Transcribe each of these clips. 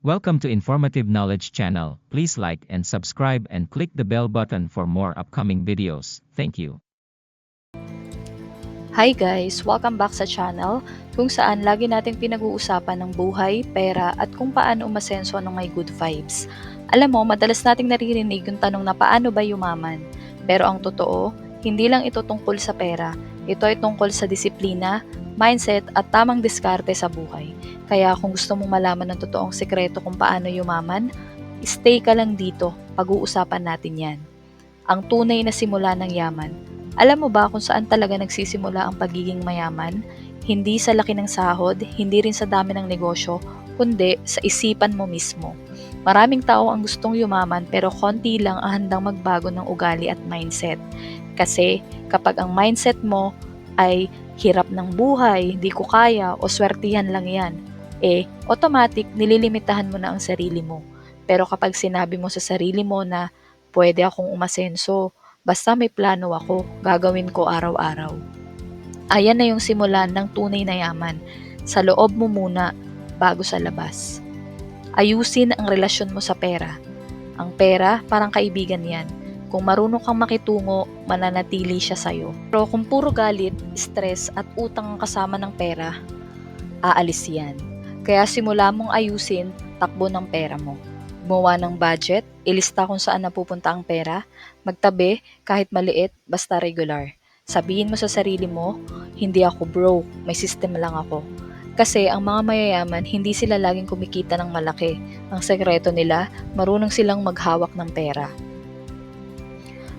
Welcome to Informative Knowledge Channel. Please like and subscribe and click the bell button for more upcoming videos. Thank you. Hi guys! Welcome back sa channel kung saan lagi nating pinag-uusapan ng buhay, pera at kung paano umasenso ng may good vibes. Alam mo, madalas nating naririnig yung tanong na paano ba yumaman? Pero ang totoo, hindi lang ito tungkol sa pera. Ito ay tungkol sa disiplina, mindset at tamang diskarte sa buhay. Kaya kung gusto mong malaman ng totoong sekreto kung paano yumaman, stay ka lang dito, pag-uusapan natin yan. Ang tunay na simula ng yaman. Alam mo ba kung saan talaga nagsisimula ang pagiging mayaman? Hindi sa laki ng sahod, hindi rin sa dami ng negosyo, kundi sa isipan mo mismo. Maraming tao ang gustong yumaman pero konti lang ang handang magbago ng ugali at mindset. Kasi kapag ang mindset mo ay hirap ng buhay, di ko kaya o swertihan lang yan, automatic nililimitahan mo na ang sarili mo. Pero kapag sinabi mo sa sarili mo na pwede akong umasenso, basta may plano ako, gagawin ko araw-araw. Ayan na yung simulan ng tunay na yaman. Sa loob mo muna, bago sa labas. Ayusin ang relasyon mo sa pera. Ang pera, parang kaibigan yan. Kung marunong kang makitungo, mananatili siya sa'yo. Pero kung puro galit, stress at utang ang kasama ng pera, aalis yan. Kaya simula mong ayusin, takbo ng pera mo. Gumawa ng budget, ilista kung saan napupunta ang pera, magtabi kahit maliit, basta regular. Sabihin mo sa sarili mo, hindi ako broke, may system lang ako. Kasi ang mga mayayaman, hindi sila laging kumikita ng malaki. Ang sekreto nila, marunong silang maghawak ng pera.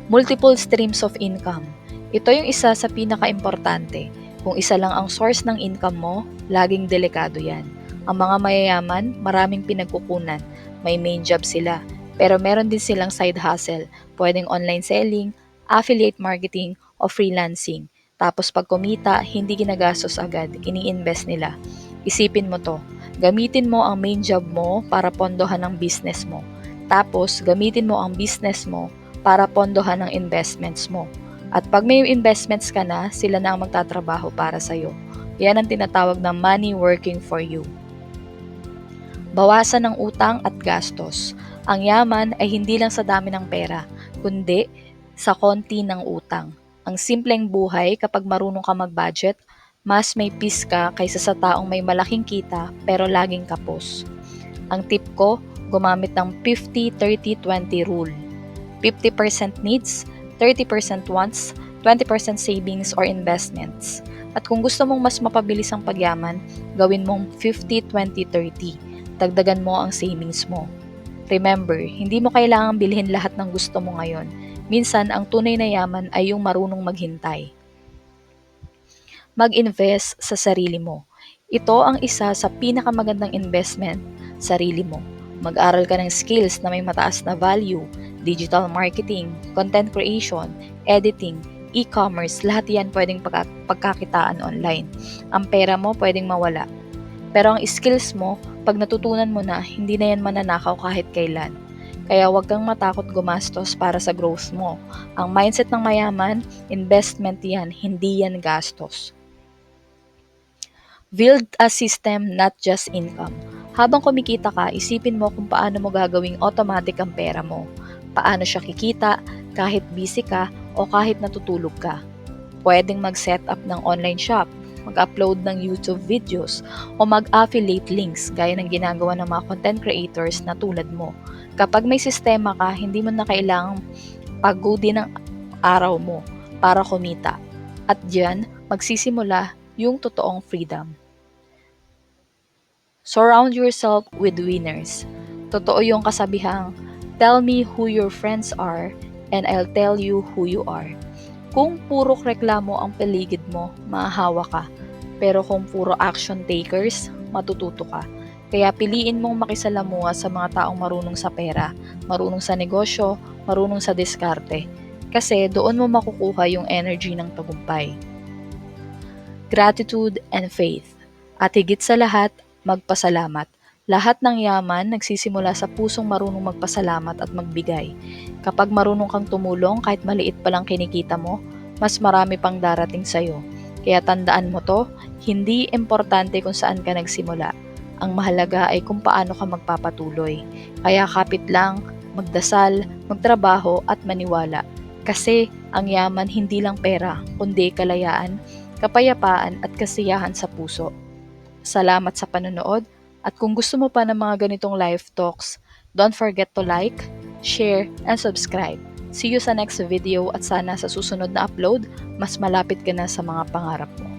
Multiple streams of income. Ito yung isa sa pinaka-importante. Kung isa lang ang source ng income mo, laging delikado yan. Ang mga mayayaman, maraming pinagkukunan. May main job sila, pero meron din silang side hustle. Pwedeng online selling, affiliate marketing, o freelancing. Tapos pag kumita, hindi ginagastos agad, ini-invest nila. Isipin mo to, gamitin mo ang main job mo para pondohan ang business mo. Tapos gamitin mo ang business mo para pondohan ang investments mo. At pag may investments ka na, sila na ang magtatrabaho para sa'yo. Yan ang tinatawag na money working for you. Bawasan ng utang at gastos. Ang yaman ay hindi lang sa dami ng pera, kundi sa konti ng utang. Ang simpleng buhay kapag marunong ka mag-budget, mas may peace ka kaysa sa taong may malaking kita pero laging kapos. Ang tip ko, gumamit ng 50-30-20 rule. 50% needs, 30% wants, 20% savings or investments. At kung gusto mong mas mapabilis ang pagyaman, gawin mong 50-20-30. Dagdagan mo ang savings mo. Remember, hindi mo kailangang bilhin lahat ng gusto mo ngayon. Minsan, ang tunay na yaman ay yung marunong maghintay. Mag-invest sa sarili mo. Ito ang isa sa pinakamagandang investment, sarili mo. Mag-aral ka ng skills na may mataas na value, digital marketing, content creation, editing, e-commerce, lahat yan pwedeng pagkakitaan online. Ang pera mo pwedeng mawala. Pero ang skills mo, pag natutunan mo na, hindi na yan mananakaw kahit kailan. Kaya huwag kang matakot gumastos para sa growth mo. Ang mindset ng mayaman, investment yan, hindi yan gastos. Build a system, not just income. Habang kumikita ka, isipin mo kung paano mo gagawing automatic ang pera mo. Paano siya kikita, kahit busy ka o kahit natutulog ka. Pwedeng mag-set up ng online shop, mag-upload ng YouTube videos, o mag-affiliate links gaya ng ginagawa ng mga content creators na tulad mo. Kapag may sistema ka, hindi mo na kailangang pagodin ang araw mo para kumita. At diyan, magsisimula yung totoong freedom. Surround yourself with winners. Totoo yung kasabihang, tell me who your friends are and I'll tell you who you are. Kung puro reklamo ang paligid mo, mahahawa ka. Pero kung puro action takers, matututo ka. Kaya piliin mong makisalamuha sa mga taong marunong sa pera, marunong sa negosyo, marunong sa diskarte. Kasi doon mo makukuha yung energy ng tagumpay. Gratitude and faith. At higit sa lahat, magpasalamat. Lahat ng yaman nagsisimula sa pusong marunong magpasalamat at magbigay. Kapag marunong kang tumulong kahit maliit pa lang kinikita mo, mas marami pang darating sa'yo. Kaya tandaan mo to, hindi importante kung saan ka nagsimula. Ang mahalaga ay kung paano ka magpapatuloy. Kaya kapit lang, magdasal, magtrabaho at maniwala. Kasi ang yaman hindi lang pera, kundi kalayaan, kapayapaan at kasiyahan sa puso. Salamat sa panonood at kung gusto mo pa ng mga ganitong live talks, don't forget to like, share, and subscribe. See you sa next video at sana sa susunod na upload, mas malapit ka na sa mga pangarap mo.